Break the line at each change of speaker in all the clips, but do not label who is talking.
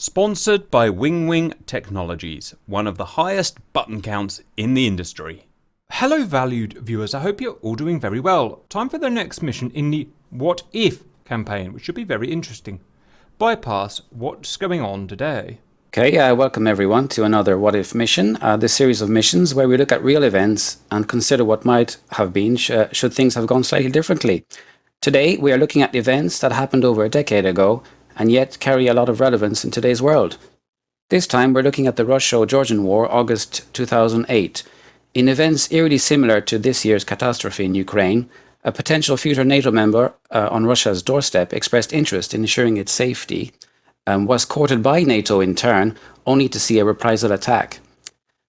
Sponsored by Wing Technologies, one of the highest button counts in the industry. Hello valued viewers, I hope you're all doing very well. Time for the next mission in the What If campaign, which should be very interesting. Bypass, what's going on today?
Okay, welcome everyone to another What If mission, this series of missions where we look at real events and consider what might have been should things have gone slightly differently. Today we are looking at events that happened over a decade ago and yet carry a lot of relevance in today's world. This time we're looking at the Russo-Georgian War, August 2008. In events eerily similar to this year's catastrophe in Ukraine, a potential future NATO member on Russia's doorstep expressed interest in ensuring its safety and was courted by NATO in turn, only to see a reprisal attack.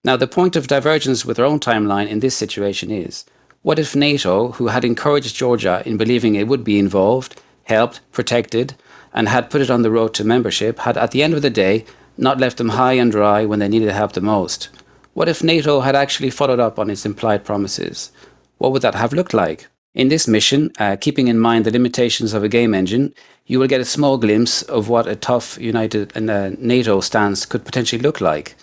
Now, the point of divergence with our own timeline in this situation is, what if NATO, who had encouraged Georgia in believing it would be involved, helped, protected, and had put it on the road to membership, had at the end of the day not left them high and dry when they needed help the most? What if NATO had actually followed up on its implied promises? What would that have looked like? In this mission, keeping in mind the limitations of a game engine, you will get a small glimpse of what a tough, united NATO stance could potentially look like.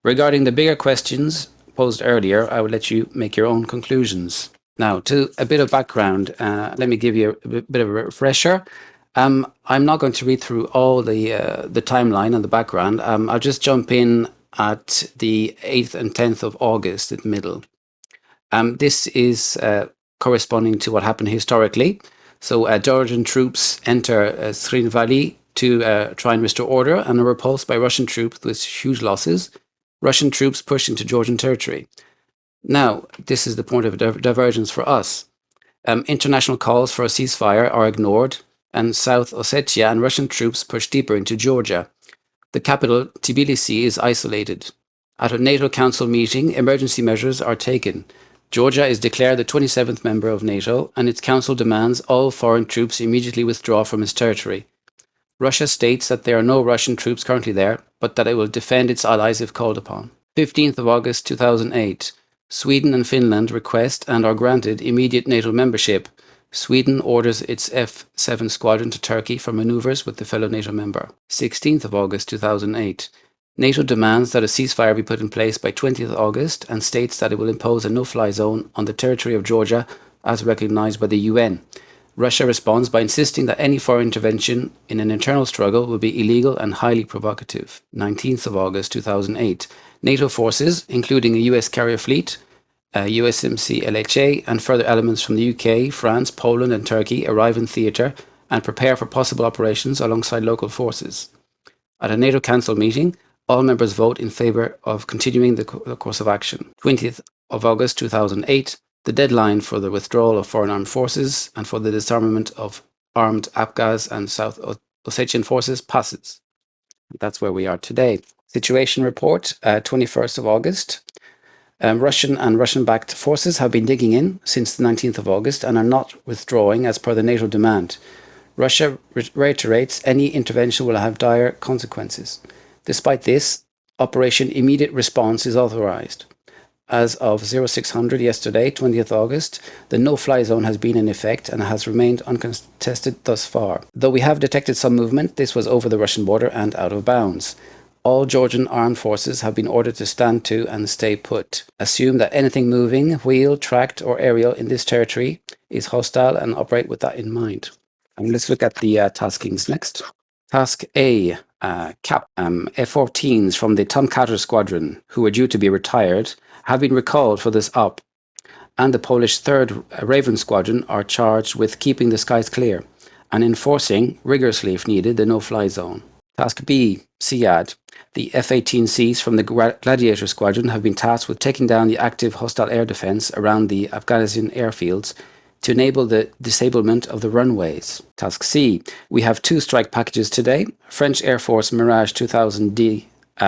Regarding the bigger questions posed earlier, I will let you make your own conclusions. Now, to a bit of background, let me give you a bit of a refresher. I'm not going to read through all the timeline and the background. I'll just jump in at the 8th and 10th of August in the middle. This is corresponding to what happened historically. So Georgian troops enter Srin Valley to try and restore order and are repulsed by Russian troops with huge losses. Russian troops push into Georgian territory. Now, this is the point of divergence for us. International calls for a ceasefire are ignored, and South Ossetia and Russian troops push deeper into Georgia. The capital, Tbilisi, is isolated. At a NATO Council meeting, emergency measures are taken. Georgia is declared the 27th member of NATO, and its council demands all foreign troops immediately withdraw from its territory. Russia states that there are no Russian troops currently there, but that it will defend its allies if called upon. 15th of August 2008. Sweden and Finland request and are granted immediate NATO membership. Sweden orders its F-7 squadron to Turkey for maneuvers with the fellow NATO member. 16th of August 2008. NATO demands that a ceasefire be put in place by 20th August and states that it will impose a no-fly zone on the territory of Georgia as recognized by the UN. Russia responds by insisting that any foreign intervention in an internal struggle will be illegal and highly provocative. 19th of August 2008. NATO forces, including a US carrier fleet, USMC LHA, and further elements from the UK, France, Poland and Turkey arrive in theatre and prepare for possible operations alongside local forces. At a NATO Council meeting, all members vote in favour of continuing the course of action. 20th of August 2008, the deadline for the withdrawal of foreign armed forces and for the disarmament of armed Abkhaz and South Ossetian forces passes. That's where we are today. Situation report, 21st of August. Russian and Russian-backed forces have been digging in since the 19th of August and are not withdrawing as per the NATO demand. Russia reiterates any intervention will have dire consequences. Despite this, Operation Immediate Response is authorized. As of 0600 yesterday, 20th August, the no-fly zone has been in effect and has remained uncontested thus far. Though we have detected some movement, this was over the Russian border and out of bounds. All Georgian armed forces have been ordered to stand to and stay put. Assume that anything moving, wheeled, tracked or aerial in this territory is hostile and operate with that in mind. And let's look at the taskings next. Task A, F-14s from the Tomkater squadron, who were due to be retired, have been recalled for this op, and the Polish 3rd Raven Squadron are charged with keeping the skies clear and enforcing, rigorously if needed, the no-fly zone. Task B, SEAD. The F-18Cs from the Gladiator Squadron have been tasked with taking down the active hostile air defense around the Afghanistan airfields to enable the disablement of the runways. Task C. We have 2 strike packages today. French Air Force Mirage 2000D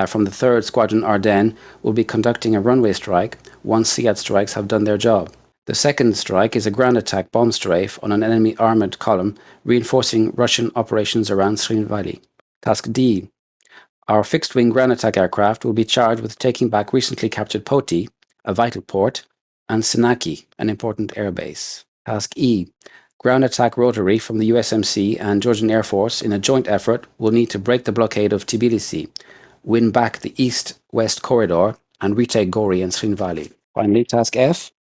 from the 3rd Squadron Ardennes will be conducting a runway strike once SEAD strikes have done their job. The second strike is a ground attack bomb strafe on an enemy armoured column, reinforcing Russian operations around Srin Valley. Task D. Our fixed-wing ground attack aircraft will be charged with taking back recently captured Poti, a vital port, and Senaki, an important airbase. Task E. Ground attack rotary from the USMC and Georgian Air Force in a joint effort will need to break the blockade of Tbilisi, win back the east-west corridor, and retake Gori and Srinvali. Finally, Task F,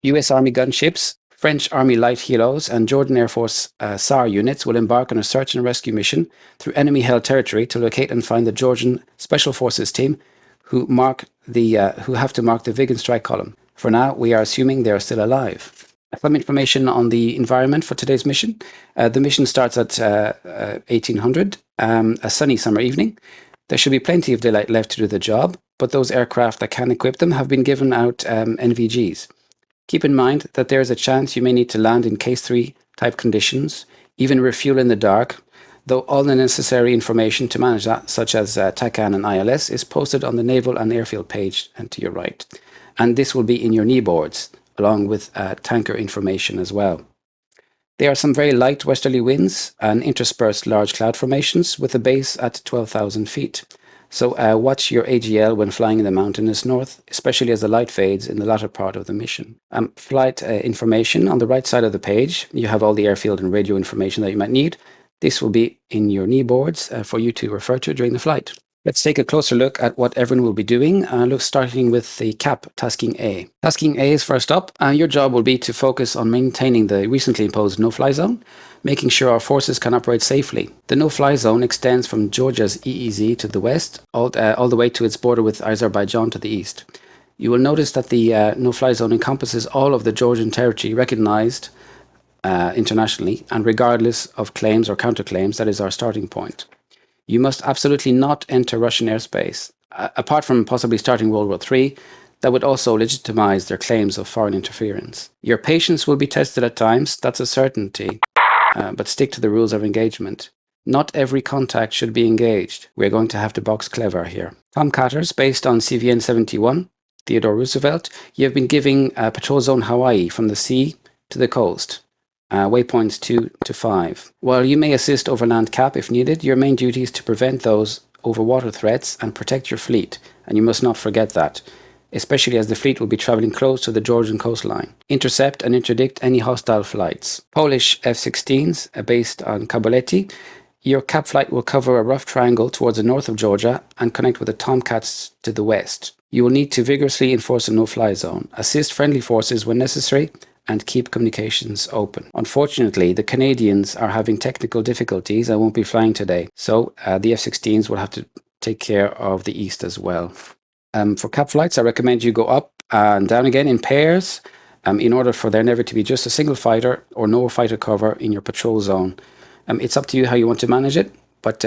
US Army gunships, French Army light helos, and Jordan Air Force SAR units will embark on a search and rescue mission through enemy-held territory to locate and find the Georgian Special Forces team who have to mark the Vigan strike column. For now, we are assuming they are still alive. Some information on the environment for today's mission. The mission starts at 1800, a sunny summer evening. There should be plenty of daylight left to do the job, but those aircraft that can equip them have been given out NVGs. Keep in mind that there is a chance you may need to land in Case 3 type conditions, even refuel in the dark, though all the necessary information to manage that, such as TACAN and ILS, is posted on the Naval and Airfield page and to your right. And this will be in your knee boards, along with tanker information as well. There are some very light westerly winds and interspersed large cloud formations with a base at 12,000 feet. So watch your AGL when flying in the mountainous north, especially as the light fades in the latter part of the mission. Flight information on the right side of the page. You have all the airfield and radio information that you might need. This will be in your knee boards for you to refer to during the flight. Let's take a closer look at what everyone will be doing, starting with the CAP Tasking A. Tasking A is first up. Your job will be to focus on maintaining the recently imposed no-fly zone, making sure our forces can operate safely. The no-fly zone extends from Georgia's EEZ to the west, all the way to its border with Azerbaijan to the east. You will notice that the no-fly zone encompasses all of the Georgian territory recognized internationally, and regardless of claims or counterclaims, that is our starting point. You must absolutely not enter Russian airspace. Apart from possibly starting World War III, that would also legitimize their claims of foreign interference. Your patience will be tested at times, that's a certainty, but stick to the rules of engagement. Not every contact should be engaged. We're going to have to box clever here. Tomcatters, based on CVN 71, Theodore Roosevelt, you have been giving Patrol Zone Hawaii from the sea to the coast. Waypoints 2 to 5. While you may assist overland CAP if needed, your main duty is to prevent those overwater threats and protect your fleet, and you must not forget that, especially as the fleet will be travelling close to the Georgian coastline. Intercept and interdict any hostile flights. Polish F-16s, based on Kaboleti, your CAP flight will cover a rough triangle towards the north of Georgia and connect with the Tomcats to the west. You will need to vigorously enforce a no-fly zone, assist friendly forces when necessary, and keep communications open. Unfortunately, the Canadians are having technical difficulties and won't be flying today, so the F-16s will have to take care of the east as well. For CAP flights, I recommend you go up and down again in pairs in order for there never to be just a single fighter or no fighter cover in your patrol zone. It's up to you how you want to manage it, but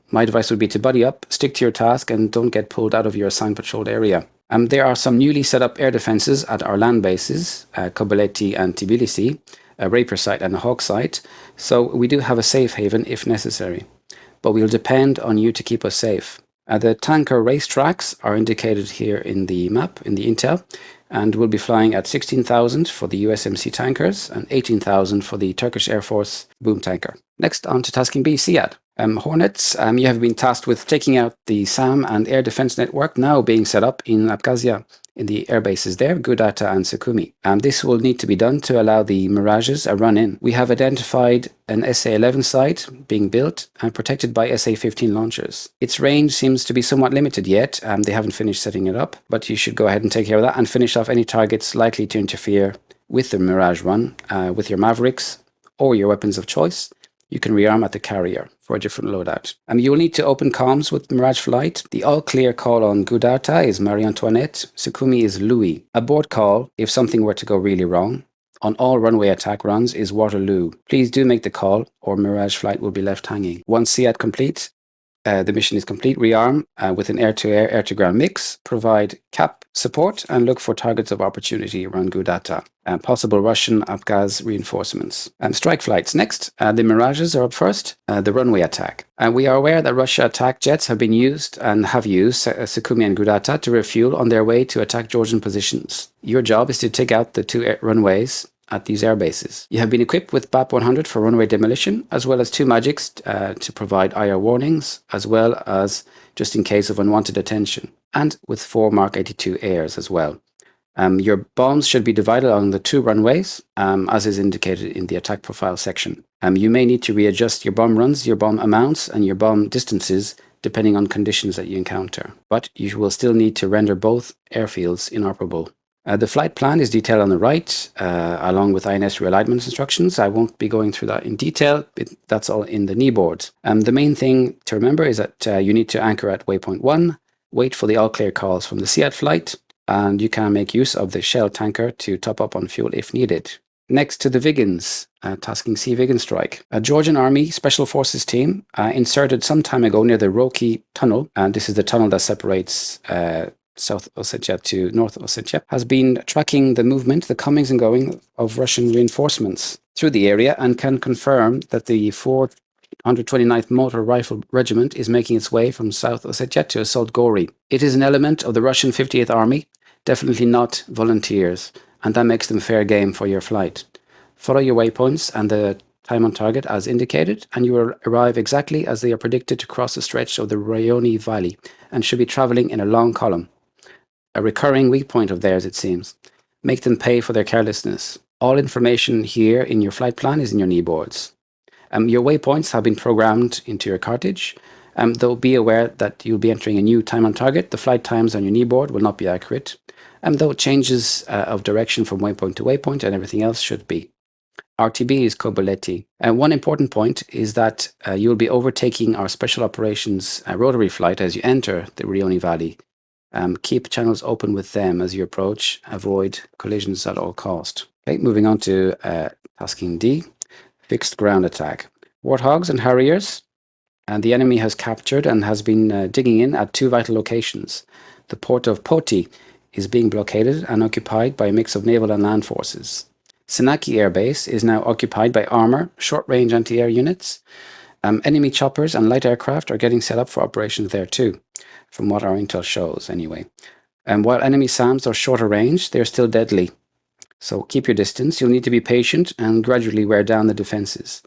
my advice would be to buddy up, stick to your task, and don't get pulled out of your assigned patrolled area. There are some newly set up air defences at our land bases, Kobaleti and Tbilisi, a Raper site and a Hawk site, so we do have a safe haven if necessary. But we'll depend on you to keep us safe. The tanker race tracks are indicated here in the map, in the intel, and we'll be flying at 16,000 for the USMC tankers and 18,000 for the Turkish Air Force boom tanker. Next, on to Tasking B, SEAD. Hornets, you have been tasked with taking out the SAM and air defense network now being set up in Abkhazia, in the air bases there, Gudata and Sukhumi. This will need to be done to allow the Mirages a run-in. We have identified an SA-11 site being built and protected by SA-15 launchers. Its range seems to be somewhat limited yet. They haven't finished setting it up, but you should go ahead and take care of that and finish off any targets likely to interfere with the Mirage run with your Mavericks or your weapons of choice. You can rearm at the carrier for a different loadout. You will need to open comms with Mirage Flight. The all-clear call on Gudata is Marie Antoinette. Sukhumi is Louis. A board call, if something were to go really wrong, on all runway attack runs is Waterloo. Please do make the call, or Mirage Flight will be left hanging. Once SEAD complete, the mission is complete. Rearm with an air-to-air, air-to-ground mix. Provide CAP support and look for targets of opportunity around Gudata. Possible Russian Abkhaz reinforcements. Strike flights next. The Mirages are up first. The runway attack. We are aware that Russia attack jets have been used and have used Sukhumi and Gudata to refuel on their way to attack Georgian positions. Your job is to take out the two runways at these air bases. You have been equipped with BAP 100 for runway demolition, as well as 2 Magics to provide IR warnings, as well as just in case of unwanted attention, and with 4 Mark 82 airs as well. Your bombs should be divided along the 2 runways, as is indicated in the attack profile section. You may need to readjust your bomb runs, your bomb amounts, and your bomb distances depending on conditions that you encounter. But you will still need to render both airfields inoperable. The flight plan is detailed on the right, along with INS realignment instructions. I won't be going through that in detail. That's all in the knee board. The main thing to remember is that you need to anchor at waypoint 1, wait for the all-clear calls from the SEAD flight, and you can make use of the Shell tanker to top up on fuel if needed. Next to the Vigans, tasking C Vigan strike. A Georgian Army Special Forces team inserted some time ago near the Roki tunnel, and this is the tunnel that separates South Ossetia to North Ossetia, has been tracking the movement, the comings and going of Russian reinforcements through the area, and can confirm that the 429th Motor Rifle Regiment is making its way from South Ossetia to assault Gori. It is an element of the Russian 50th Army, definitely not volunteers, and that makes them fair game for your flight. Follow your waypoints and the time on target as indicated, and you will arrive exactly as they are predicted to cross the stretch of the Rayoni Valley, and should be travelling in a long column. A recurring weak point of theirs, it seems. Make them pay for their carelessness. All information here in your flight plan is in your knee boards. Your waypoints have been programmed into your cartridge, though be aware that you'll be entering a new time on target. The flight times on your knee board will not be accurate, though changes of direction from waypoint to waypoint and everything else should be. RTB is Koboleti. One important point is that you'll be overtaking our Special Operations rotary flight as you enter the Rioni Valley. Keep channels open with them as you approach. Avoid collisions at all cost. Okay, moving on to tasking D, fixed ground attack. Warthogs and Harriers, and the enemy has captured and has been digging in at 2 vital locations. The port of Poti is being blockaded and occupied by a mix of naval and land forces. Senaki Air Base is now occupied by armor, short-range anti-air units. Enemy choppers and light aircraft are getting set up for operations there too, from what our intel shows anyway. While enemy SAMs are shorter range, they're still deadly. So keep your distance. You'll need to be patient and gradually wear down the defenses.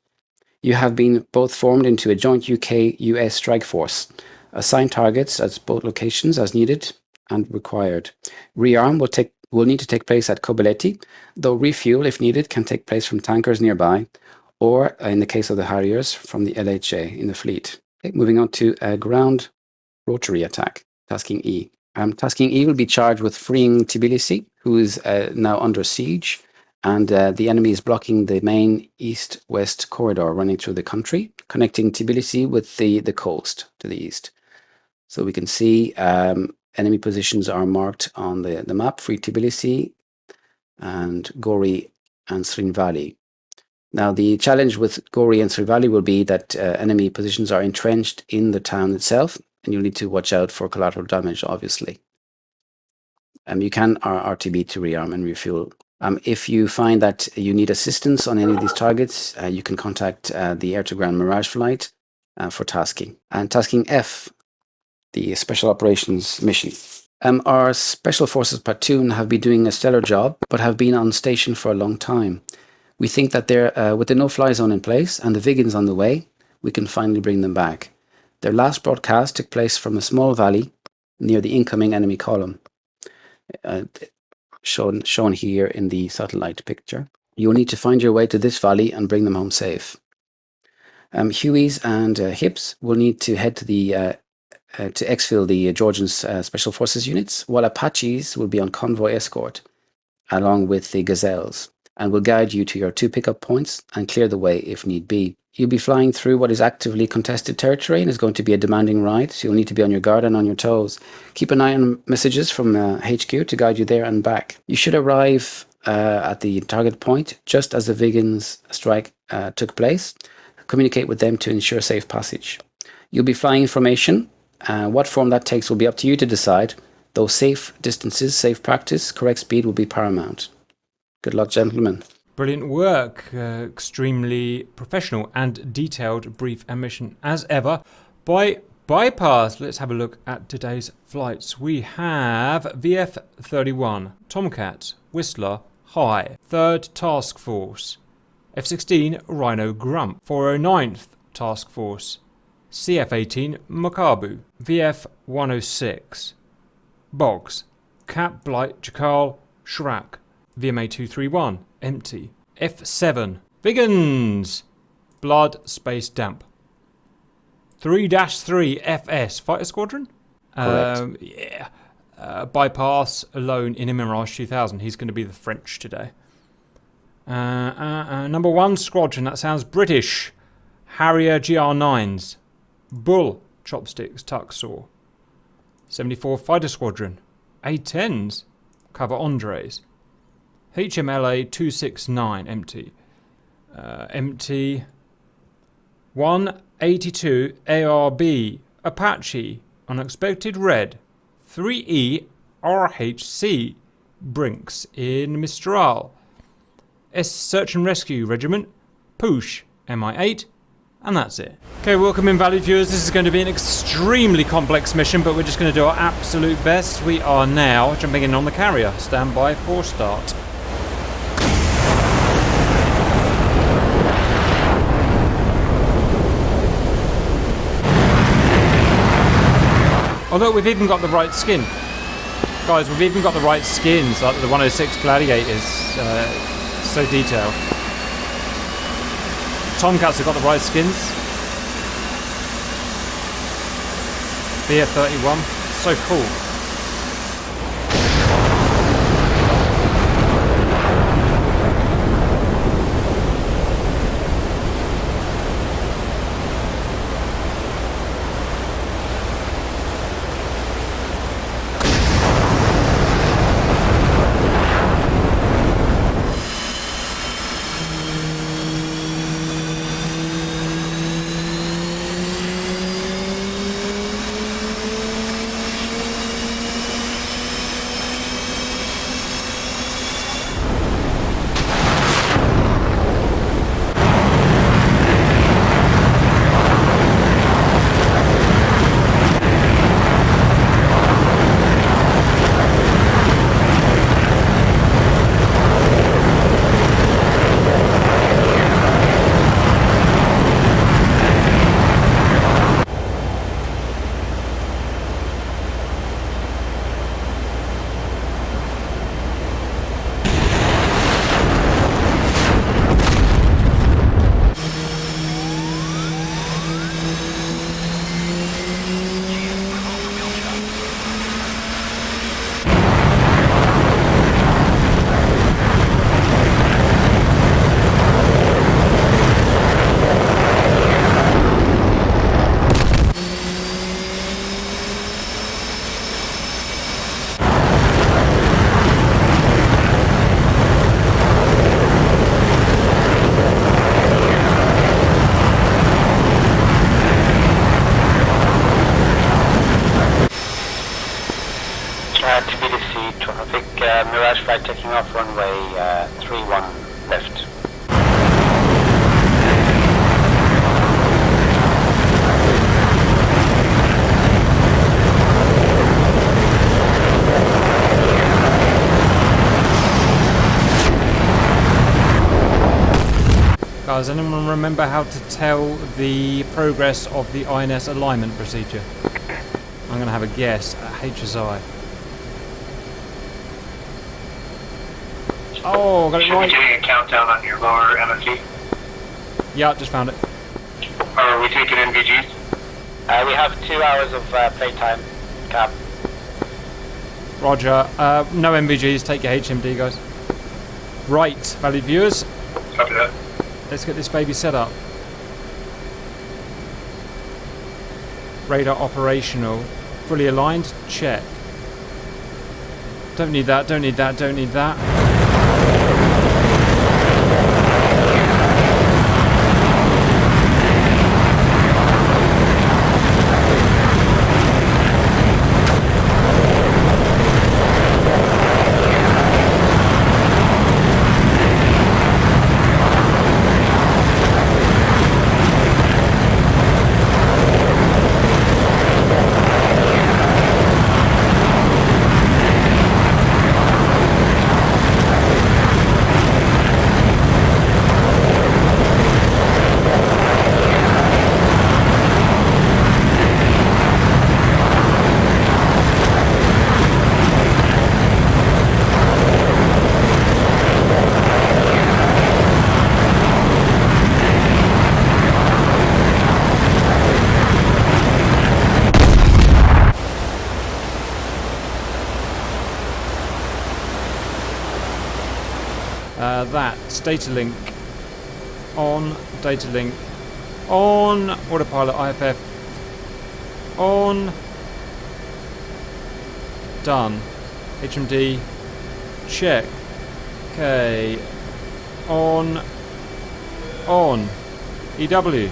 You have been both formed into a joint UK-US strike force. Assign targets at both locations as needed and required. Rearm will need to take place at Koboleti, though refuel, if needed, can take place from tankers nearby, or in the case of the Harriers, from the LHA in the fleet. Okay, moving on to a ground rotary attack, tasking E. Tasking E will be charged with freeing Tbilisi, who is now under siege, and the enemy is blocking the main east-west corridor running through the country, connecting Tbilisi with the coast to the east. So we can see enemy positions are marked on the map: Free Tbilisi and Gori and Srinvali. Now, the challenge with Gori and Srinvali will be that enemy positions are entrenched in the town itself, and you'll need to watch out for collateral damage, obviously. You can RTB to rearm and refuel. If you find that you need assistance on any of these targets, you can contact the air-to-ground Mirage flight for tasking. And tasking F, the Special Operations mission. Our Special Forces platoon have been doing a stellar job, but have been on station for a long time. We think that they're, with the no-fly zone in place and the Vigans on the way, we can finally bring them back. Their last broadcast took place from a small valley near the incoming enemy column, shown here in the satellite picture. You'll need to find your way to this valley and bring them home safe. Hueys and Hips will need to head to the to exfil the Georgian Special Forces units, while Apaches will be on convoy escort, along with the Gazelles, and will guide you to your 2 pickup points and clear the way if need be. You'll be flying through what is actively contested territory and is going to be a demanding ride, so you'll need to be on your guard and on your toes. Keep an eye on messages from HQ to guide you there and back. You should arrive at the target point just as the Vigans strike took place. Communicate with them to ensure safe passage. You'll be flying in formation. What form that takes will be up to you to decide, though safe distances, safe practice, correct speed will be paramount. Good luck, gentlemen.
Brilliant work. Extremely professional and detailed brief and mission as ever. By bypass, let's have a look at today's flights. We have VF-31, Tomcat, Whistler, High, 3rd Task Force, F-16 Rhino Grump, 409th Task Force, CF-18 Makabu, VF-106, Boggs, Cap Blight Jakal, Shrak. VMA 231. Empty. F7. Vigans. Blood Space Damp. 3-3 FS. Fighter Squadron?
Correct.
Yeah. Bypass alone in a Mirage 2000. He's going to be the French today. Number 1 Squadron. That sounds British. Harrier GR9s. Bull. Chopsticks. Tuck Saw. 74 Fighter Squadron. A10s. Cover Andres. HMLA 269. Empty. Empty. 182 ARB. Apache. Unexpected Red. 3E RHC. Brinks in Mistral. S Search and Rescue Regiment. Poosh. MI8. And that's it. Okay, welcome in, valued viewers. This is going to be an extremely complex mission, but we're just going to do our absolute best. We are now jumping in on the carrier. Stand by for start. Although we've even got the right skin. Guys, we've even got the right skins, like the 106 Gladiators. So detailed. Tomcats have got the right skins. BF-31, so cool.
Mirage flight taking off runway 31 left.
Does anyone remember how to tell the progress of the INS alignment procedure? I'm going to have a guess at HSI. Oh, got it
Should
right.
be doing a countdown on your lower MFT.
Yeah, just found it.
Are we taking NVGs?
We have 2 hours of playtime, Cap.
Roger. No MVGs, take your HMD, guys. Right, valued viewers.
Copy that.
Let's get this baby set up. Radar operational. Fully aligned? Check. Don't need that, don't need that, don't need that. That's data link on, data link on, autopilot IFF on, done, HMD, check, okay, on, EW,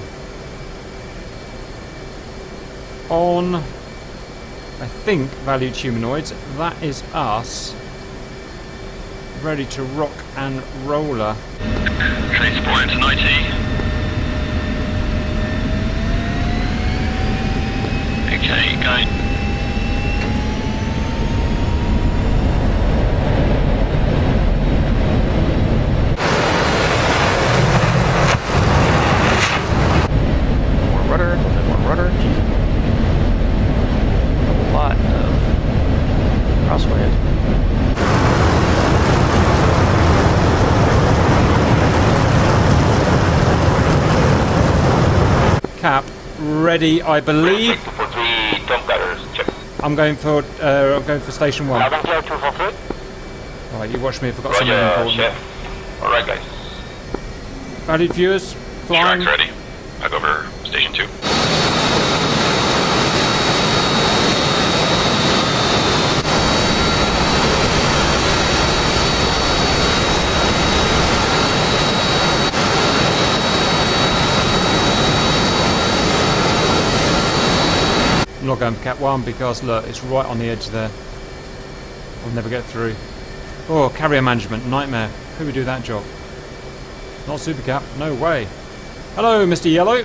on, I think, valued humanoids, that is us, ready to rock and roller.
Transport into IT. Okay, going.
More rudder, a bit more rudder. A lot of crosswind.
Cap, ready, I believe. I'm going for station 1. Right, you watch me if I've got something important.
Alright, guys.
Valued viewers, flying.
Track's ready. Back over station 2.
I'm not going for Cap 1 because look, it's right on the edge there. I'll never get through. Oh, carrier management, nightmare. Who would do that job? Not Super Cap, no way. Hello, Mr. Yellow.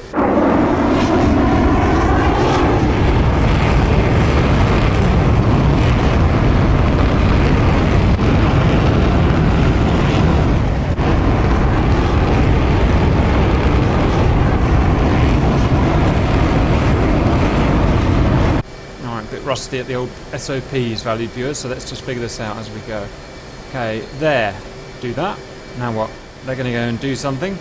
Rusty at the old SOPs, valued viewers, so let's just figure this out as we go. Okay, there. Do that. Now what? They're going to go and do something.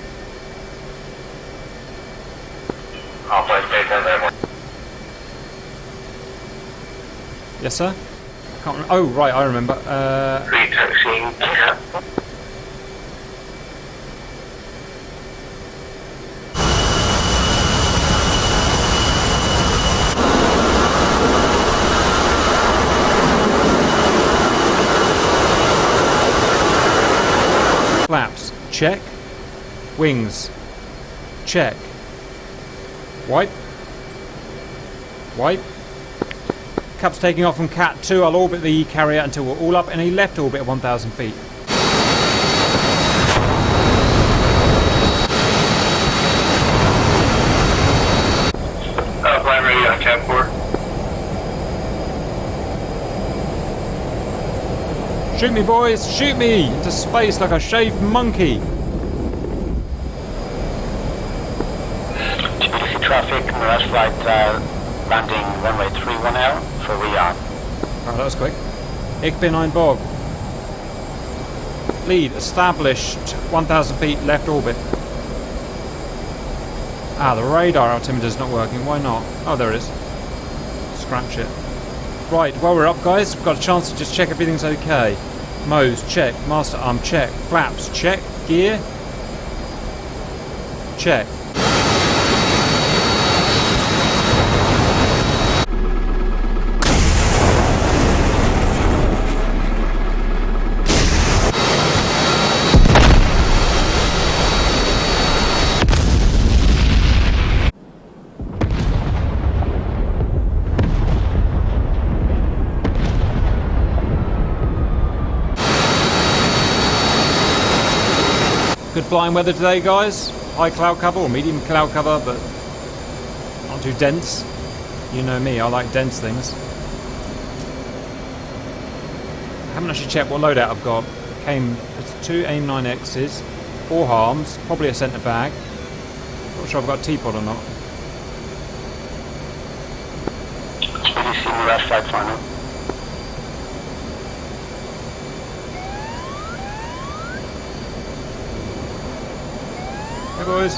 Yes, sir? Can't oh, right, I remember. Flaps, check. Wings, check. Wipe. Wipe. Cap's taking off from Cat 2. I'll orbit the E-carrier until we're all up in a left orbit at 1,000 feet.
Flying ready on Cat 4.
Shoot me, boys! Shoot me! Into space like a shaved monkey!
Traffic, Mirage flight landing runway 31L for Rion.
Oh, that was quick. Ik bin ein Bog. Lead established 1,000 feet left orbit. Ah, the radar altimeter's not working. Why not? Oh, there it is. Scratch it. Right, while we're up, guys, we've got a chance to just check everything's okay. Modes, check. Master arm, check. Flaps, check. Gear, check. Good flying weather today, guys. High cloud cover or medium cloud cover, but not too dense. You know me, I like dense things. I haven't actually checked what loadout I've got. It's 2 AIM-9Xs, 4 harms, probably a centre bag. Not sure if I've got a teapot or not.
BBC Mirage flight final.
Hey boys.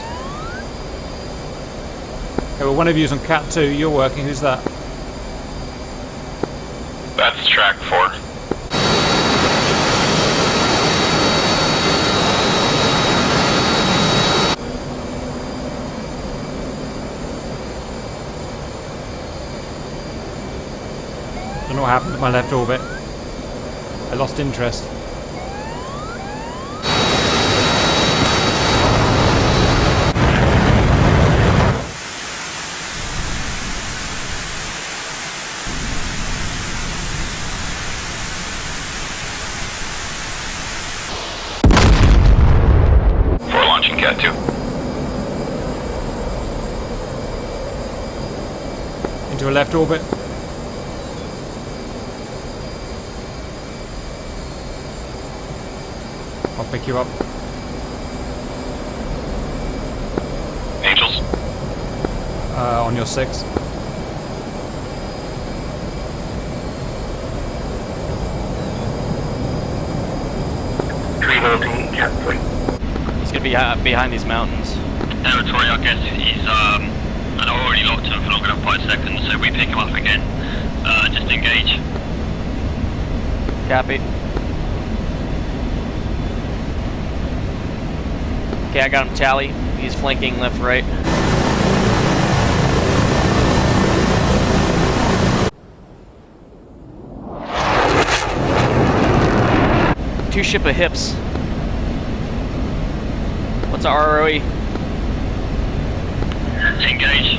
Okay, well one of you's on Cat 2, you're working, who's that?
That's track 4.
Don't know what happened to my left orbit. I lost interest.
For launching Cat 2.
Into a left orbit. I'll pick you up.
Angels.
On your 6.
Tree holding Cat 3.
He's gonna be behind these mountains.
Territory, I guess he's and I already locked him for longer than 5 seconds, so if we pick him up again, just engage.
Copy. Okay, I got him tally. He's flanking left, right. Two ship of hips. What's our ROE?
Engage.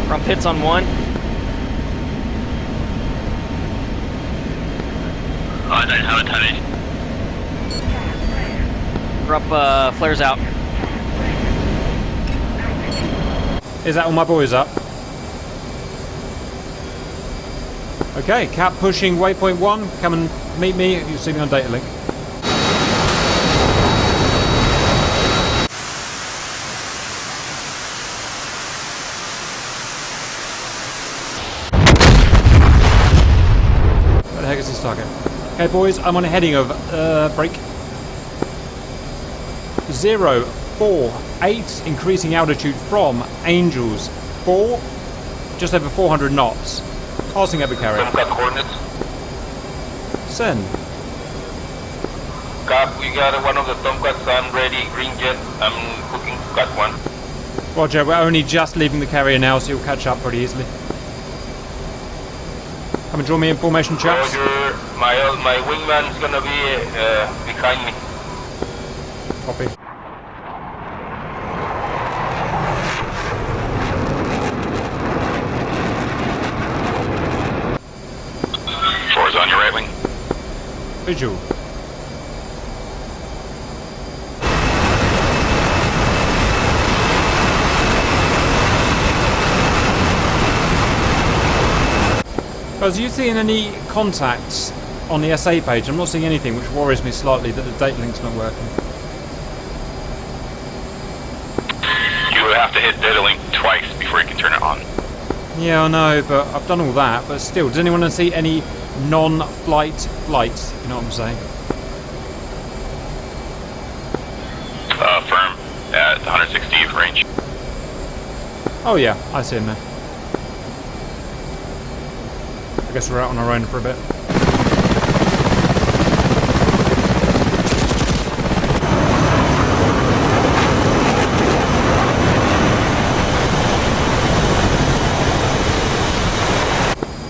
Front pits on 1.
I don't have a tally.
We're up, flares out.
Is that all my boys up? Okay, Cap pushing waypoint 1. Come and meet me. You'll see me on data link. Where the heck is this target? Okay, boys, I'm on a heading of break. 048, increasing altitude from Angels 4, just over 400 knots. Passing over carrier.
Got coordinates.
Send.
Cap, we got one of the Tomcats. I'm ready. Green jet. I'm hooking Cat 1.
Roger, we're only just leaving the carrier now, so you'll catch up pretty easily. Come and join me in formation, chaps.
Roger. My wingman's gonna be behind me.
Copy.
Four's on your right wing.
Visual. Guys, are you seeing any contacts on the SA page? I'm not seeing anything, which worries me slightly that the data link's not working.
You have to hit data link twice before you can turn it on.
Yeah, I know, but I've done all that. But still, does anyone see any non-flight flights? If you know what I'm saying?
Firm at 160 range.
Oh yeah, I see him there. I guess we're out on our own for a bit.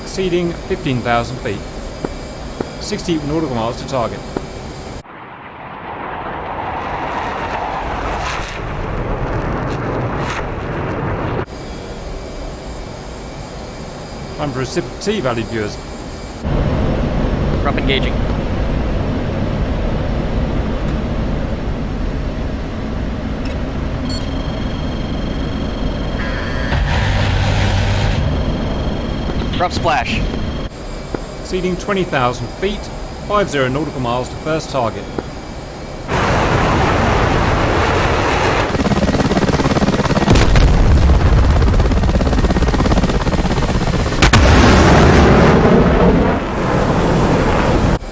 Exceeding 15,000 feet. 60 nautical miles to target. Time for a sip of tea, valued viewers.
We're up engaging. Drop splash.
Exceeding 20,000 feet, 50 nautical miles to first target.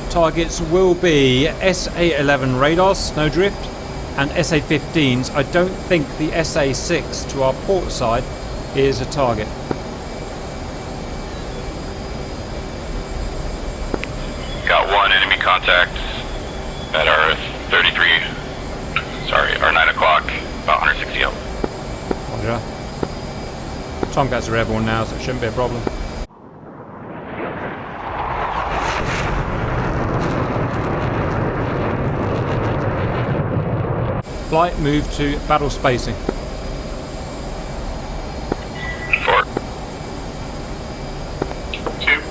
Targets will be SA-11 radars, Snowdrift, and SA-15s. I don't think the SA-6 to our port side is a target.
enemy contact at our 9 o'clock, about 160 up.
Roger. Tomcats are airborne now, so it shouldn't be a problem. Flight move to battle spacing.
4. 2.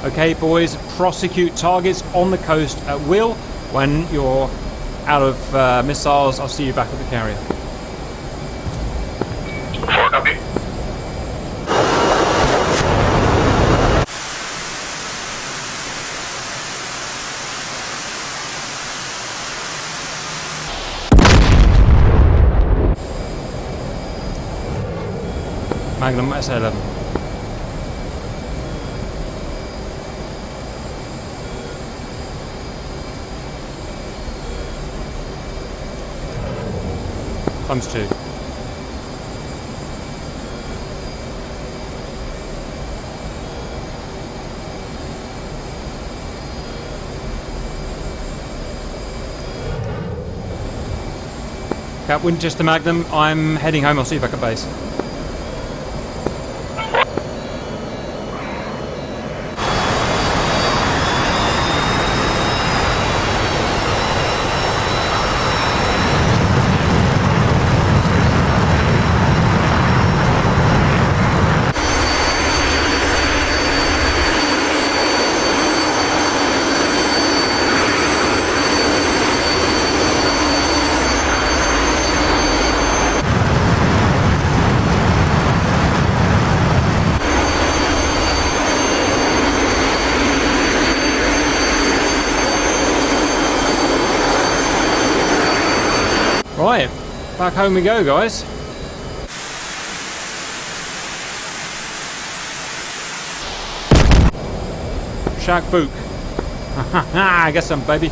Okay, boys, prosecute targets on the coast at will. When you're out of missiles, I'll see you back at the carrier.
4, copy.
Magnum SA-11. Times 2. Cap Winchester Magnum, I'm heading home. I'll see you back at base. Right, back home we go, guys. Shaq Book. I guess some, baby.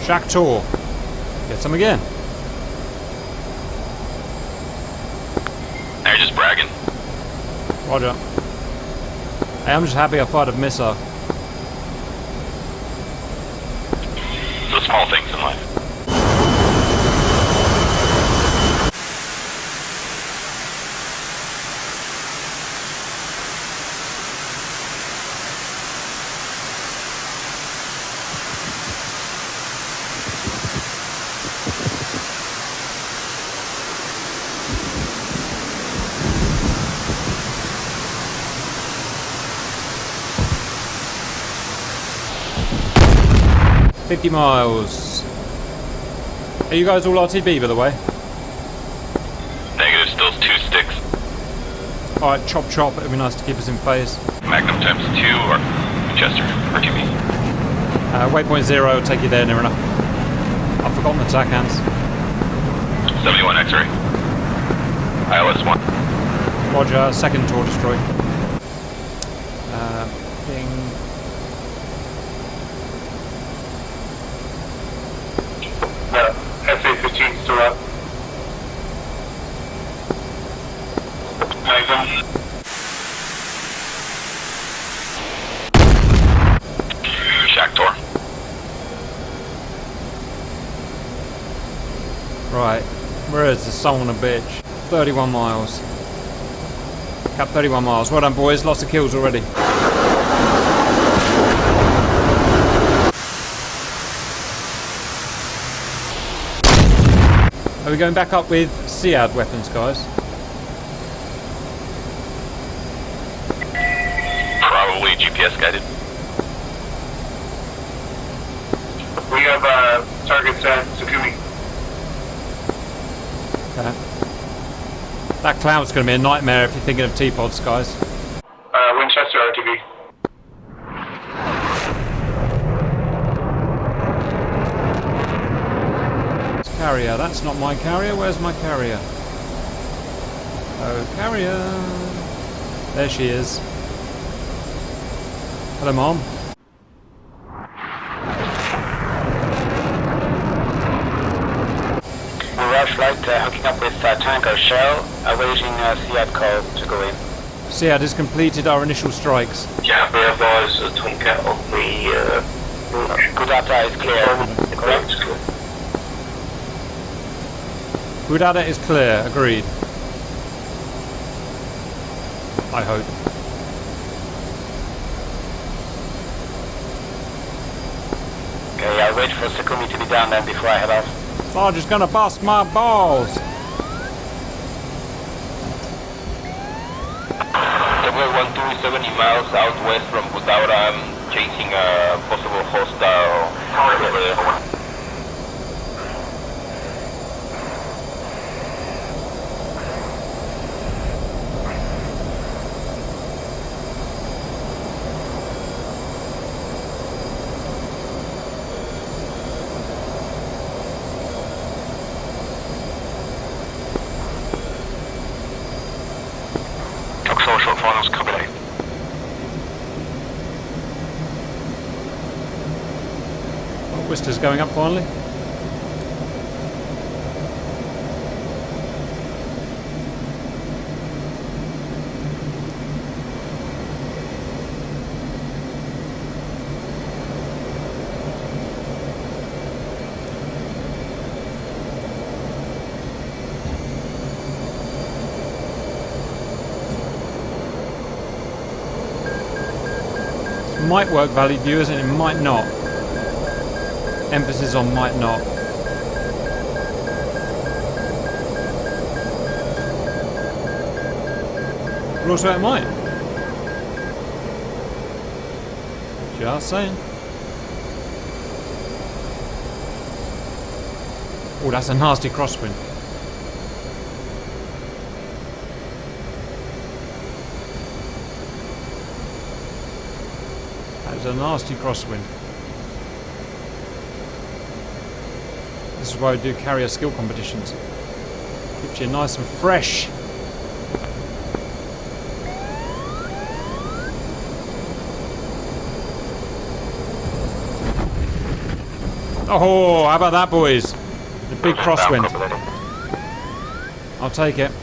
Shaq Tour. Get some again.
Now you're just bragging.
Roger. Hey, I'm just happy I fired a missile.
The small things in life.
$50 miles. Are you guys all RTB, by the way?
Negative, still 2 sticks.
Alright, chop chop, it'd be nice to keep us in phase.
Magnum times 2 or Winchester, RTB.
Waypoint 0 will take you there near enough. I've forgotten the tack hands.
71 X-ray. ILS 1.
Roger, second tour destroy. Ping.
SA-15 still up. Magnum.
Shack Tour.
Right, where is the son of a bitch? 31 miles. Cap 31 miles. Well done, boys. Lots of kills already. Are we going back up with SEAD weapons, guys?
Probably GPS guided.
We have targets at Sukumi.
Okay. That cloud's going to be a nightmare if you're thinking of T-pods, guys.
Winchester RTB.
Carrier, that's not my carrier. Where's my carrier? Oh, carrier. There she is. Hello, Mom.
Mirage flight hooking up with tanker Shell, awaiting SEAD call to go in.
SEAD has completed our initial strikes.
Yeah, we advise Tomcat on the
Good data is clear.
correct.
Budada is clear, agreed. I hope.
Okay, I'll wait for Sakumi to be down then before I head off.
Sarge is gonna bust my balls.
W12 is 70 miles southwest from Budaura. I'm chasing a possible hostile over there.
Social finals coming out.
Oh, Wister's going up finally. Might work, valued viewers, and it might not. Emphasis on might not. But also it might. Just saying. Oh, that's a nasty crosswind. It's a nasty crosswind. This is why we do carrier skill competitions. Keeps you nice and fresh. Oh, how about that, boys? The big crosswind. I'll take it.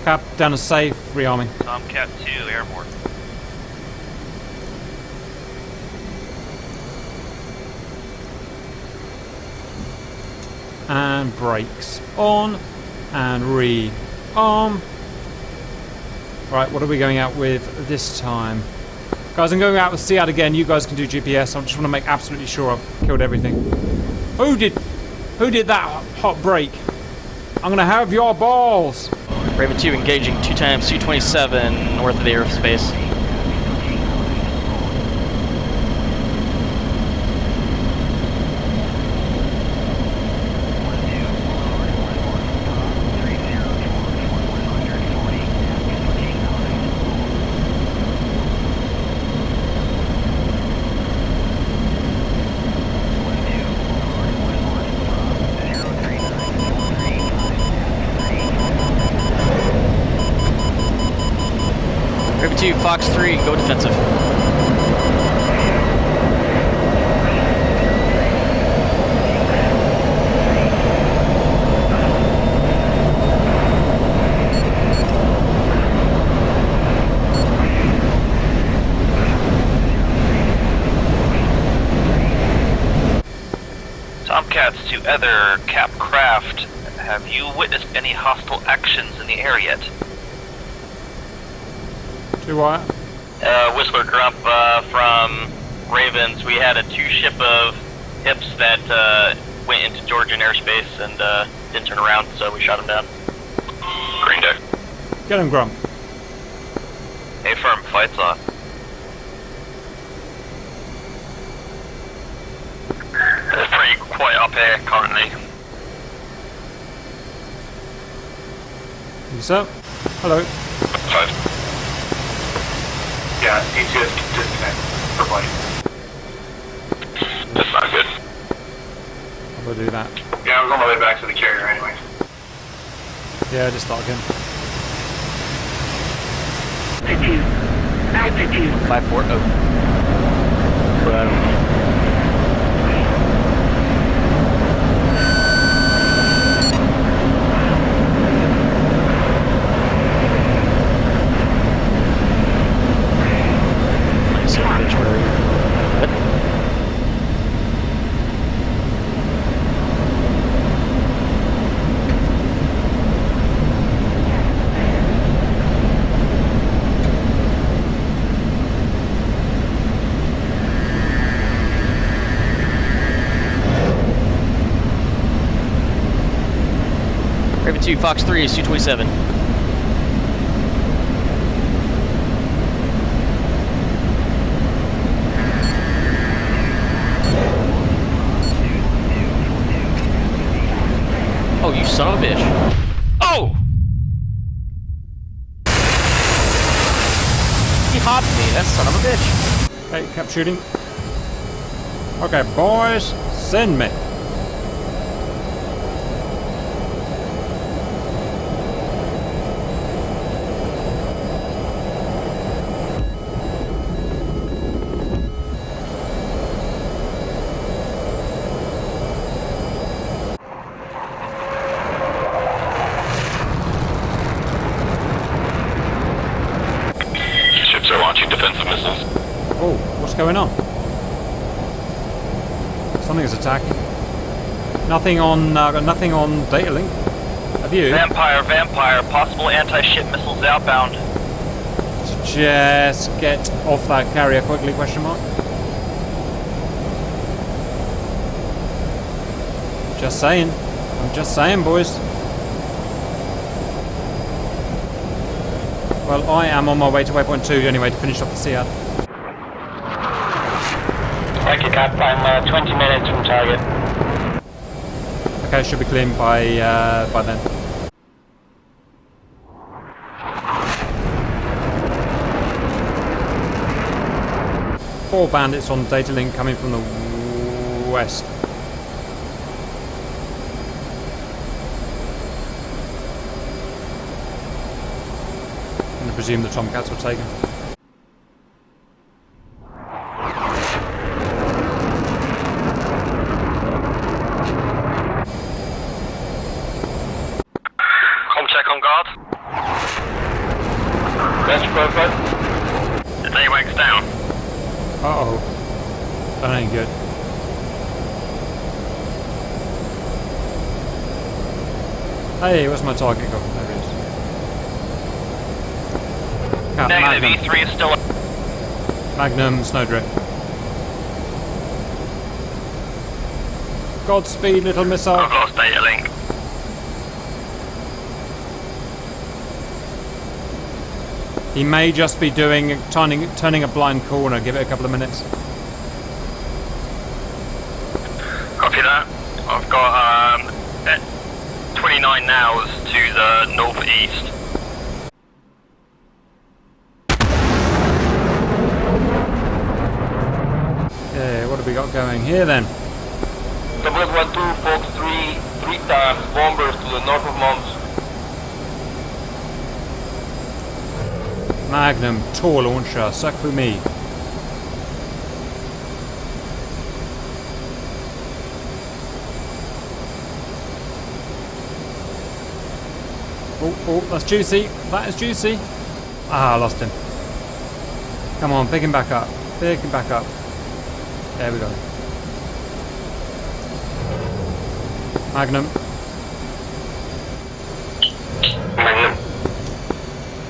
Cap down a safe, rearming.
Tomcat 2 airborne.
And brakes on and re-arm. Right, what are we going out with this time? Guys, I'm going out with SEAD again. You guys can do GPS. I just want to make absolutely sure I've killed everything. Who did that hot break? I'm gonna have your balls.
Raven 2 engaging 2 times Su-27 north of the airspace. Raven 2, Fox 3, go defensive.
Tomcats to other Cap craft. Have you witnessed any hostile actions in the air yet?
Do what?
Whistler Grump from Ravens. We had a 2-ship of hips that went into Georgian airspace and didn't turn around, so we shot them down. Green deck.
Get him, Grump.
A firm, fight's on. It's pretty quiet up here currently.
Yes, sir. Hello.
5. Yeah, DCS disconnect for flight. That's not good.
We'll do that.
Yeah, I was on my way back to the carrier anyway.
Yeah, just start again.
Altitude.
540. Nice bitch, where are you? What? Raven 2, Fox 3, Su-27. Oh, you son of a bitch. Oh! He hopped me, that son of a bitch.
Okay, kept shooting. Okay, boys, send me.
Ships are launching defensive missiles.
Oh, what's going on? Something's attacking. Nothing on data link. Have you?
Vampire, possible anti-ship missiles outbound.
Just get off that carrier quickly, question mark. Just saying. I'm just saying, boys. Well, I am on my way to waypoint 2 anyway to finish off the SEAD.
Thank you, Cap. I'm 20 minutes from target.
Okay, should be clean by then. Four bandits on data link coming from the west. I'm going to presume the Tomcats were taken.
Check on guard.
That's perfect.
It's AWACS down.
Uh-oh. That ain't good. Hey, where's my target gone? There it is. Cap,
Negative,
Magnum.
E3 is still up.
Magnum, Snowdrift. Godspeed, little missile.
I've lost data link.
He may just be turning a blind corner. Give it a couple of minutes.
Copy that. I've got 29 nows to the northeast.
Okay, what have we got going here then?
WS-12, Fox 3 times bombers to the north of Mons.
Magnum, Tor launcher, suck for me. Oh, that's juicy. That is juicy. Ah, I lost him. Come on, pick him back up. Pick him back up. There we go. Magnum.
Magnum.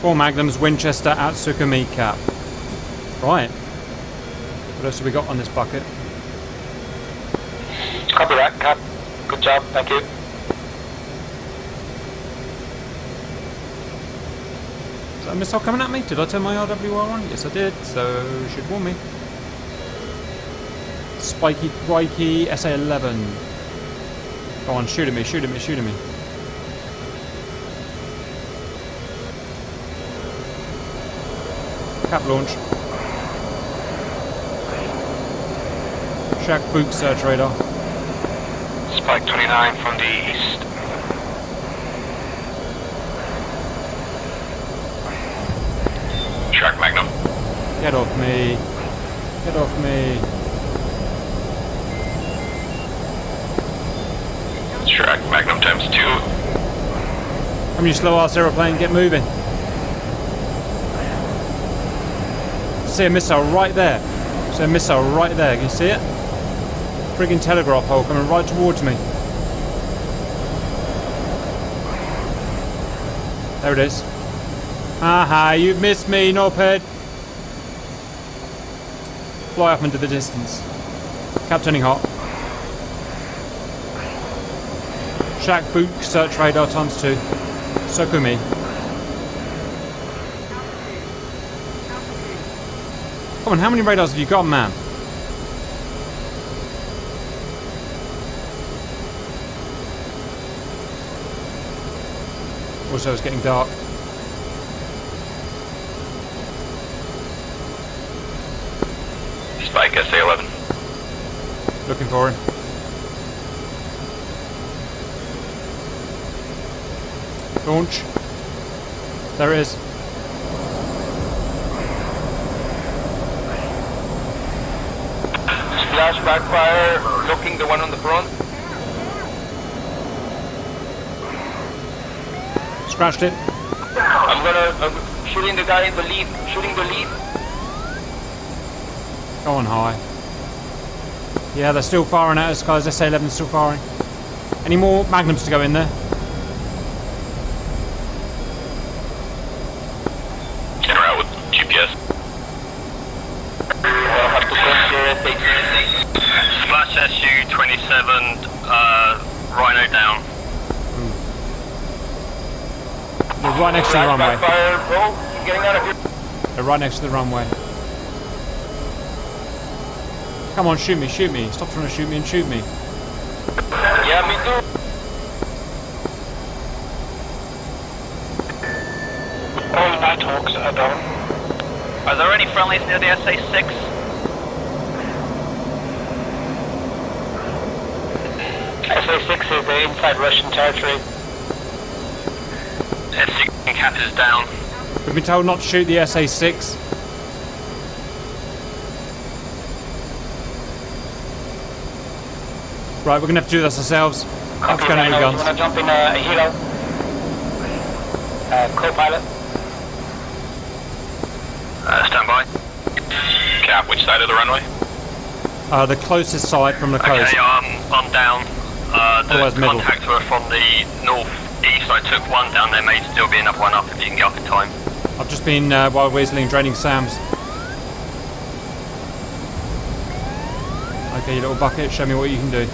4 Magnums, Winchester, Atsukumi, Cap. Right. What else have we got on this bucket?
Copy that, Cap. Good job, thank you.
Is that a missile coming at me? Did I turn my RWR on? Yes, I did, so it should warn me. Spiky, Crikey, SA-11. Go on, shoot at me, shoot at me, shoot at me. Cap launch. Shack boot search radar.
Spike 29 from the east.
Track Magnum.
Get off me. Get off me.
Track Magnum times 2.
Come you slow ass aeroplane, get moving. See a missile right there. See a missile right there, can you see it? Friggin' telegraph pole coming right towards me. There it is. Aha, you've missed me, Norped. Fly off into the distance. Captaining hot. Shack boot search radar times 2. So me. Come on, how many radars have you got, man? Also, it's getting dark.
Spike SA-11.
Looking for him. Launch. There it is.
Splash backfire, looking the one on the front.
Scratched it.
I'm shooting the guy in the lead, shooting the lead.
Go on high. Yeah, they're still firing at us, guys. SA-11's still firing. Any more magnums to go in there?
En route with GPS.
I'll have to come to
Splash SU-27, Rhino down.
They're right next to the runway.
Backfire, bro. Getting out of here.
They're right next to the runway. Come on, shoot me, shoot me. Stop trying to shoot me and shoot me.
Yeah, me too.
All Nighthawks are down.
Are there any friendlies near the SA-6?
SA-6 is inside Russian territory.
SA cap is down.
We've been told not to shoot the SA-6. Right, we're gonna have to do this ourselves. That's going to be
You
guns.
wanna jump in a helo? Co-pilot?
Stand by. Cap, which side of the runway?
The closest side from the coast.
Okay, I'm down. The
Otherwise middle.
contacts were from the northeast. I took one down. There may still be another one up if you can get up in time.
I've just been wild weaseling, draining SAMs. Okay, you little bucket, show me what you can do.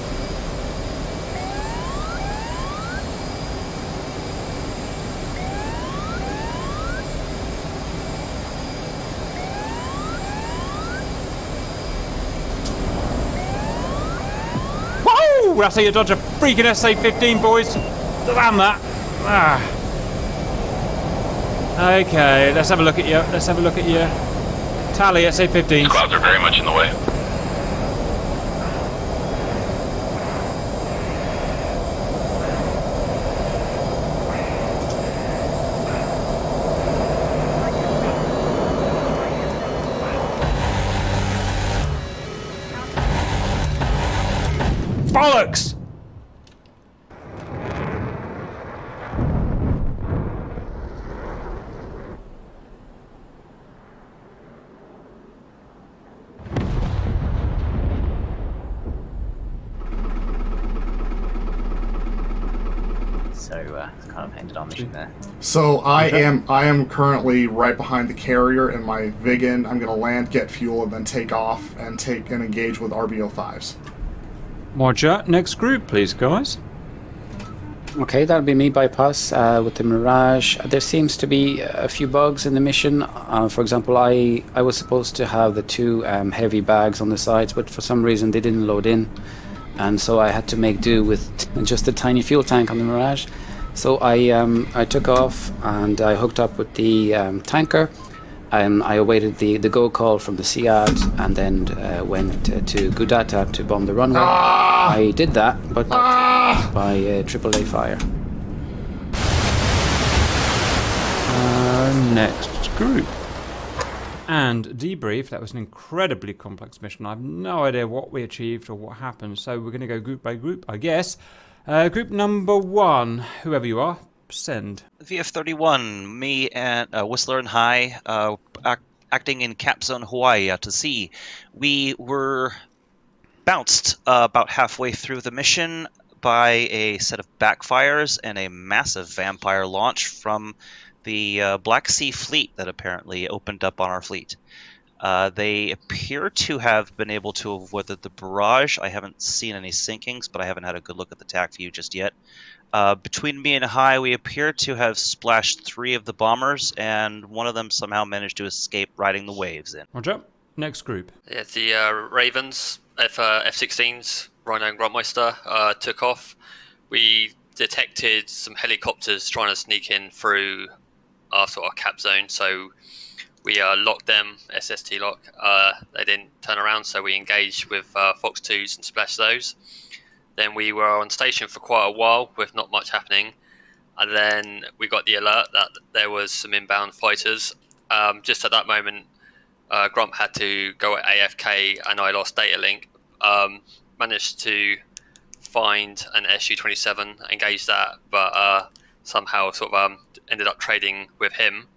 Woo! That's how you dodge a freaking SA-15, boys. Damn that. Ah. Okay, let's have a look at you. Let's have a look at you. Tally, SA-15s.
Clouds are very much in the way.
Bollocks!
So kind of ended our mission there.
So I am currently right behind the carrier in my Vigan. I'm gonna land, get fuel, and then take off and engage with RBO5s.
Roger. Next group, please, guys.
Okay, that'll be me bypass with the Mirage. There seems to be a few bugs in the mission. For example, I was supposed to have the two heavy bags on the sides, but for some reason they didn't load in. And so I had to make do with just a tiny fuel tank on the Mirage. So I took off and I hooked up with the tanker, I awaited the go call from the SEAD and then went to Gudata to bomb the runway. I did that, but got taken by AAA fire.
Next group. And Debrief, that was an incredibly complex mission. I have no idea what we achieved or what happened, so we're going to go group by group, I guess. Group number 1, whoever you are, send.
VF-31, me and Whistler and High, acting in Cap Zone Hawaii out to sea. We were bounced about halfway through the mission by a set of backfires and a massive vampire launch from the Black Sea Fleet that apparently opened up on our fleet. They appear to have been able to avoid the barrage. I haven't seen any sinkings, but I haven't had a good look at the TAC view just yet. Between me and High, we appear to have splashed 3 of the bombers, and one of them somehow managed to escape riding the waves in.
Roger. Next group.
Yeah, the Ravens, F-16s, Rhino and Grandmeister, took off. We detected some helicopters trying to sneak in through our sort of cap zone, so we locked them, SST lock. They didn't turn around, so we engaged with Fox 2s and splashed those. Then we were on station for quite a while with not much happening, and then we got the alert that there was some inbound fighters. Just at that moment, Grump had to go at AFK and I lost data link. Managed to find an SU-27, engage that, but somehow sort of ended up trading with him.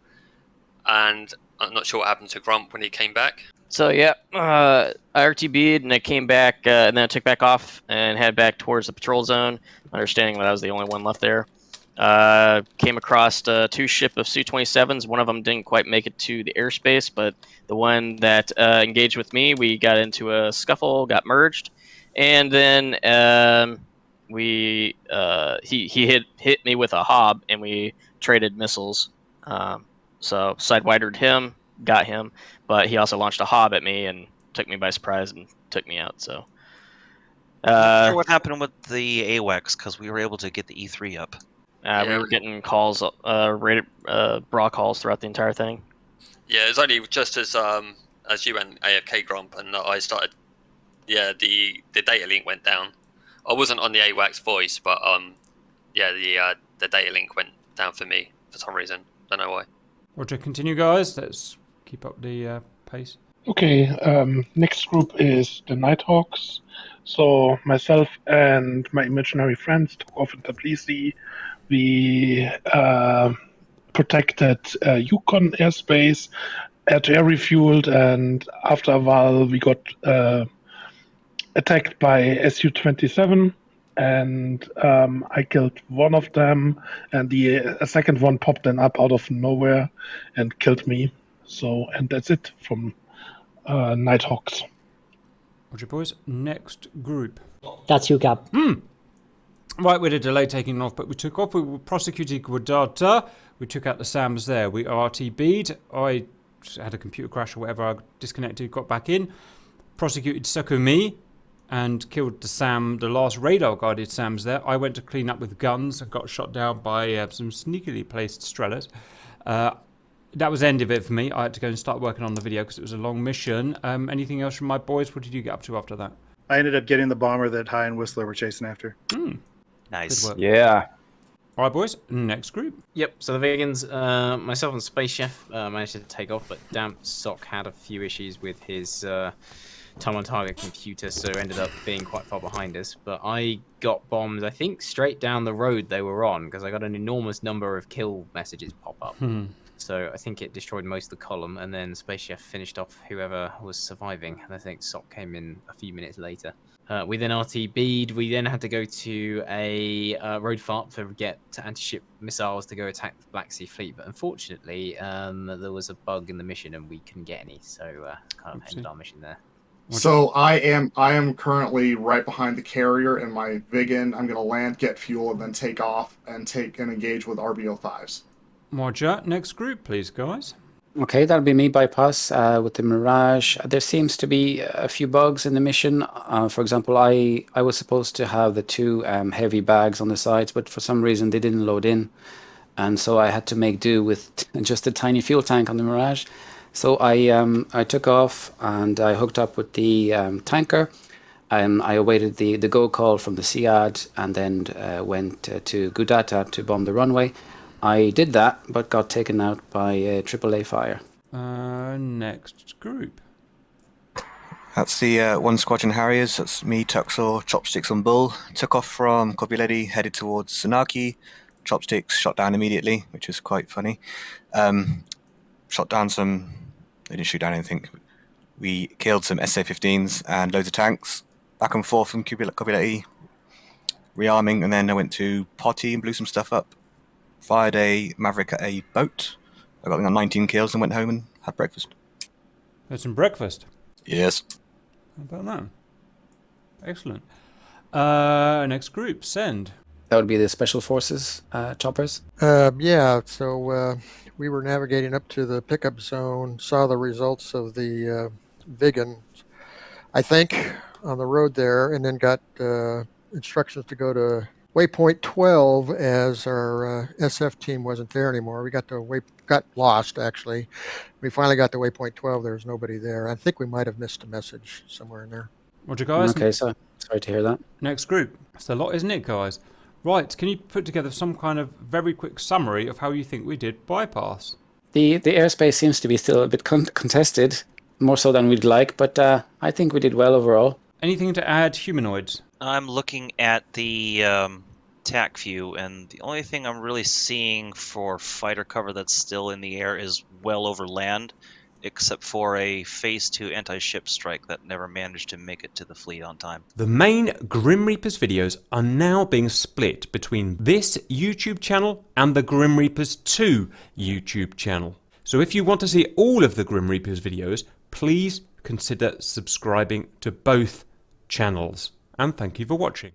And I'm not sure what happened to Grump when he came back.
So yeah, I RTB'd and I came back, and then I took back off and headed back towards the patrol zone, understanding that I was the only one left there. Came across 2 ship of Su-27s. One of them didn't quite make it to the airspace, but the one that engaged with me, we got into a scuffle, got merged, and then he hit me with a Hob, and we traded missiles. So sidewidered him, got him, but he also launched a Hob at me and took me by surprise and took me out. So
I'm not sure what happened with the AWACS, because we were able to get the E3 up.
we were getting calls, bra calls throughout the entire thing.
Yeah, it was only just as you went AFK Grump and I started. Yeah, the data link went down. I wasn't on the AWACS voice, but the data link went down for me for some reason. Don't know why.
Roger, continue, guys. Let's keep up the pace.
Okay, next group is the Nighthawks. So myself and my imaginary friends took off in Tbilisi. We protected Yukon airspace, air-to-air refueled, and after a while we got attacked by Su-27, and I killed one of them, and a second one popped then up out of nowhere and killed me. So, and that's it from Nighthawks.
Roger, boys. Next group.
That's you, Gab.
Right, we had a delay taking off, but we took off. We were prosecuting Guadalajara. We took out the SAMs there. We RTB'd. I had a computer crash or whatever. I disconnected, got back in. Prosecuted Sukumi and killed the SAM, the last radar-guided SAMs there. I went to clean up with guns and got shot down by some sneakily placed Strelas. That was the end of it for me. I had to go and start working on the video because it was a long mission. Anything else from my boys? What did you get up to after that?
I ended up getting the bomber that High and Whistler were chasing after.
Nice.
Good work.
Yeah.
All right, boys. Next group.
Yep, so the vegans, myself and Space Chef managed to take off, but Damp Sock had a few issues with his time on target computer, so ended up being quite far behind us. But I got bombed, I think, straight down the road they were on, because I got an enormous number of kill messages pop up. So I think it destroyed most of the column, and then Space Chef finished off whoever was surviving, and I think Sock came in a few minutes later. We then RTB'd. We then had to go to a road fart to get anti-ship missiles to go attack the Black Sea Fleet, but unfortunately there was a bug in the mission and we couldn't get any, so kind of ended our mission there.
So I am currently right behind the carrier in my Vigan. I'm going to land, get fuel, and then take off and engage with RBO5s.
Roger. Next group, please, guys.
Okay, that'll be me bypass with the Mirage. There seems to be a few bugs in the mission. For example, I was supposed to have the 2 heavy bags on the sides, but for some reason they didn't load in. And so I had to make do with just a tiny fuel tank on the Mirage. So I took off and I hooked up with the tanker. I awaited the go call from the SEAD and then went to Gudata to bomb the runway. I did that, but got taken out by AAA fire.
Next group.
That's the 1 Squadron Harriers. That's me, Tuxor, Chopsticks on Bull. Took off from Kopiledi, headed towards Sanaki. Chopsticks shot down immediately, which was quite funny. Shot down some... They didn't shoot down anything. We killed some SA-15s and loads of tanks. Back and forth from Kopiledi. Rearming, and then I went to Potty and blew some stuff up. Fired a Maverick at a boat. I got 19 kills and went home and had breakfast.
Had some breakfast?
Yes.
How about that? Excellent. Next group, send.
That would be the Special Forces choppers?
Yeah, so we were navigating up to the pickup zone, saw the results of the Vigan, I think, on the road there, and then got instructions to go to waypoint 12 as our SF team wasn't there anymore. We got lost, actually. We finally got to waypoint 12. There was nobody there. I think we might have missed a message somewhere in there.
Roger, guys.
Okay, so sorry to hear that.
Next group. It's a lot, isn't it, guys? Right, can you put together some kind of very quick summary of how you think we did bypass?
The airspace seems to be still a bit contested, more so than we'd like, but I think we did well overall.
Anything to add, humanoids?
I'm looking at the TAC view, and the only thing I'm really seeing for fighter cover that's still in the air is well over land, except for a Phase 2 anti-ship strike that never managed to make it to the fleet on time.
The main Grim Reapers videos are now being split between this YouTube channel and the Grim Reapers 2 YouTube channel. So if you want to see all of the Grim Reapers videos, please consider subscribing to both channels. And thank you for watching.